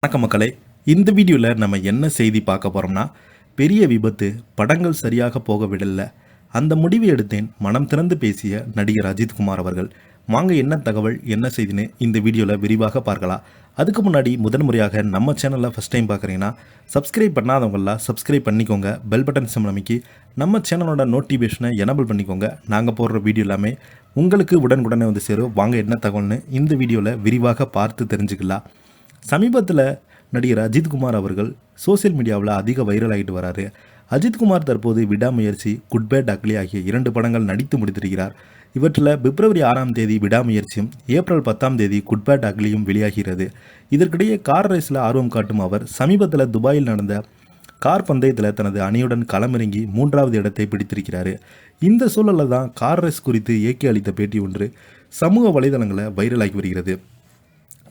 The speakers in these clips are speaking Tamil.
வணக்கம் மக்களே, இந்த வீடியோவில் நம்ம என்ன செய்தி பார்க்க போகிறோம்னா, பெரிய விபத்து, படங்கள் சரியாக போக விடல, அந்த முடிவு எடுத்தேன், மனம் திறந்து பேசிய நடிகர் அஜித்குமார் அவர்கள். வாங்க என்ன தகவல், என்ன செய்தின்னு இந்த வீடியோவில் விரிவாக பார்க்கலாம். அதுக்கு முன்னாடி முதன்முறையாக நம்ம சேனலில் ஃபஸ்ட் டைம் பார்க்குறீங்கன்னா சப்ஸ்கிரைப் பண்ணாதவங்களாம் சப்ஸ்கிரைப் பண்ணிக்கோங்க. பெல் பட்டன் சிம்பிள் அமைக்கி நம்ம சேனலோட நோட்டிஃபிகேஷனை எனபிள் பண்ணிக்கோங்க. நாங்கள் போடுற வீடியோ எல்லாமே உங்களுக்கு உடனுக்குடனே வந்து சேரும். வாங்க என்ன தகவல்னு இந்த வீடியோவில் விரிவாக பார்த்து தெரிஞ்சுக்கலாம். சமீபத்தில் நடிகர் அஜித்குமார் அவர்கள் சோசியல் மீடியாவில் அதிக வைரல் ஆகிட்டு வராரு. அஜித்குமார் தற்போது விடாமுயற்சி, குட் பேட் அக்லி ஆகிய 2 படங்கள் நடித்து முடித்திருக்கிறார். இவற்றில் பிப்ரவரி 6ஆம் தேதி விடாமுயற்சியும், ஏப்ரல் 10ஆம் தேதி குட் பேட் அக்லியும் வெளியாகிறது. இதற்கிடையே கார் ரேஸில் ஆர்வம் காட்டும் அவர் சமீபத்தில் துபாயில் நடந்த கார் பந்தயத்தில் தனது அணியுடன் களமிறங்கி 3வது இடத்தை பிடித்திருக்கிறார். இந்த சூழலில் தான் கார் ரேஸ் குறித்து ஏகே அளித்த பேட்டி ஒன்று சமூக வலைதளங்களில் வைரலாகி வருகிறது.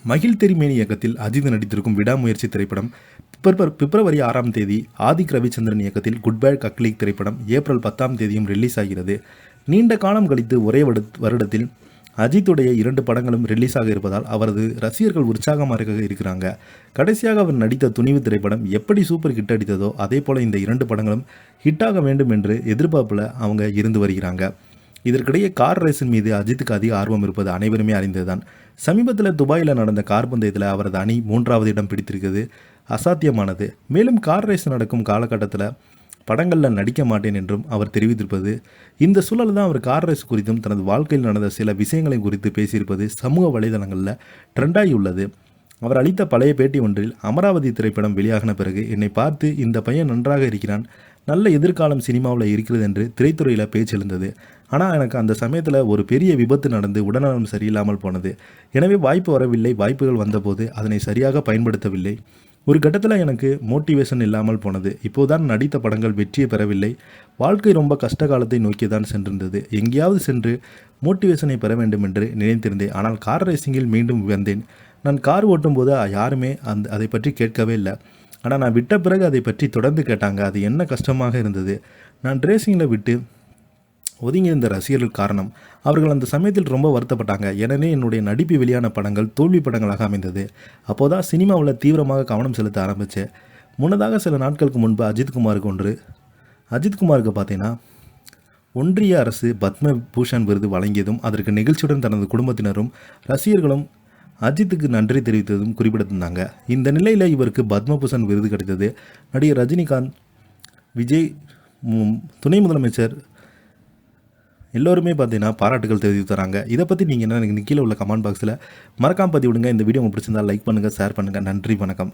மகிழ் தெரிமேனி இயக்கத்தில் அஜித் நடித்திருக்கும் விடாமுயற்சி திரைப்படம் பிப்ரவரி 6ஆம் தேதி, ஆதிக் ரவிச்சந்திரன் இயக்கத்தில் குட் பேட் அக்லி திரைப்படம் ஏப்ரல் 10ஆம் தேதியும் ரிலீஸ் ஆகிறது. நீண்ட காலம் கழித்து ஒரே வருடத்தில் அஜித்துடைய 2 படங்களும் ரிலீஸ் ஆக இருப்பதால் அவரது ரசிகர்கள் உற்சாகமாக இருக்கிறாங்க. கடைசியாக அவர் நடித்த துணிவு திரைப்படம் எப்படி சூப்பர் ஹிட் அடித்ததோ அதே போல் இந்த 2 படங்களும் ஹிட்டாக வேண்டும் என்று எதிர்பார்ப்பில் அவங்க இருந்து வருகிறாங்க. இதற்கிடையே கார் ரேஸின் மீது அஜித்துக்கு அதிக ஆர்வம் இருப்பது அனைவருமே அறிந்ததுதான். சமீபத்தில் துபாயில் நடந்த கார் பந்தயத்தில் அவரது அணி 3வது இடம் பிடித்திருக்கிறது அசாத்தியமானது. மேலும் கார் ரேஸ் நடக்கும் காலகட்டத்தில் படங்களில் நடிக்க மாட்டேன் என்றும் அவர் தெரிவித்திருப்பது. இந்த சூழல் தான் அவர் கார் ரேஸ் குறித்தும் தனது வாழ்க்கையில் நடந்த சில விஷயங்களை குறித்து பேசியிருப்பது சமூக வலைதளங்களில் ட்ரெண்டாகி உள்ளது. அவர் அளித்த பழைய பேட்டி ஒன்றில், அமராவதி திரைப்படம் வெளியாகின பிறகு என்னை பார்த்து இந்த பையன் நன்றாக இருக்கிறான், நல்ல எதிர்காலம் சினிமாவில் இருக்கிறது என்று திரைத்துறையில் பேச்சு எழுந்தது. ஆனால் எனக்கு அந்த சமயத்தில் ஒரு பெரிய விபத்து நடந்து உடல்நலம் சரியில்லாமல் போனது. எனவே வாய்ப்பு வரவில்லை. வாய்ப்புகள் வந்தபோது அதனை சரியாக பயன்படுத்தவில்லை. ஒரு கட்டத்தில் எனக்கு மோட்டிவேஷன் இல்லாமல் போனது. இப்போதான் நடித்த படங்கள் வெற்றியை பெறவில்லை. வாழ்க்கை ரொம்ப கஷ்ட காலத்தை நோக்கி தான் சென்றிருந்தது. எங்கேயாவது சென்று மோட்டிவேஷனை பெற வேண்டும் என்று நினைத்திருந்தேன். ஆனால் கார் ரேசிங்கில் மீண்டும் வந்தேன். நான் கார் ஓட்டும் போது யாருமே அதை பற்றி கேட்கவே இல்லை. ஆனால் நான் விட்ட பிறகு அதை பற்றி தொடர்ந்து கேட்டாங்க. அது என்ன கஷ்டமாக இருந்தது. நான் ரேசிங்கில் விட்டு ஒதுங்கியிருந்த ரசிகர்கள் காரணம் அவர்கள் அந்த சமயத்தில் ரொம்ப வருத்தப்பட்டாங்க. எனவே என்னுடைய நடிப்பு வெளியான படங்கள் தோல்வி படங்களாக அமைந்தது. அப்போதான் சினிமாவில் தீவிரமாக கவனம் செலுத்த ஆரம்பித்தேன். முன்னதாக சில நாட்களுக்கு முன்பு அஜித்குமாருக்கு பார்த்தீங்கன்னா ஒன்றிய அரசு பத்ம பூஷன் விருது வழங்கியதும் அதற்கு நிகழ்ச்சியுடன் தனது குடும்பத்தினரும் ரசிகர்களும் அஜித்துக்கு நன்றி தெரிவித்ததும் குறிப்பிட்டிருந்தாங்க. இந்த நிலையில் இவருக்கு பத்மபூஷன் விருது கிடைத்தது. நடிகர் ரஜினிகாந்த், விஜய், துணை முதலமைச்சர் எல்லோருமே பார்த்தீங்கன்னா பாராட்டுகள் தெரிவித்து தராங்க. இதை பற்றி நீங்கள் என்ன கீழே உள்ள கமெண்ட் பாக்ஸில் மறக்காமல் பதிவிடுங்க. இந்த வீடியோ உங்களுக்கு பிடிச்சிருந்தால் லைக் பண்ணுங்கள், ஷேர் பண்ணுங்கள். நன்றி, வணக்கம்.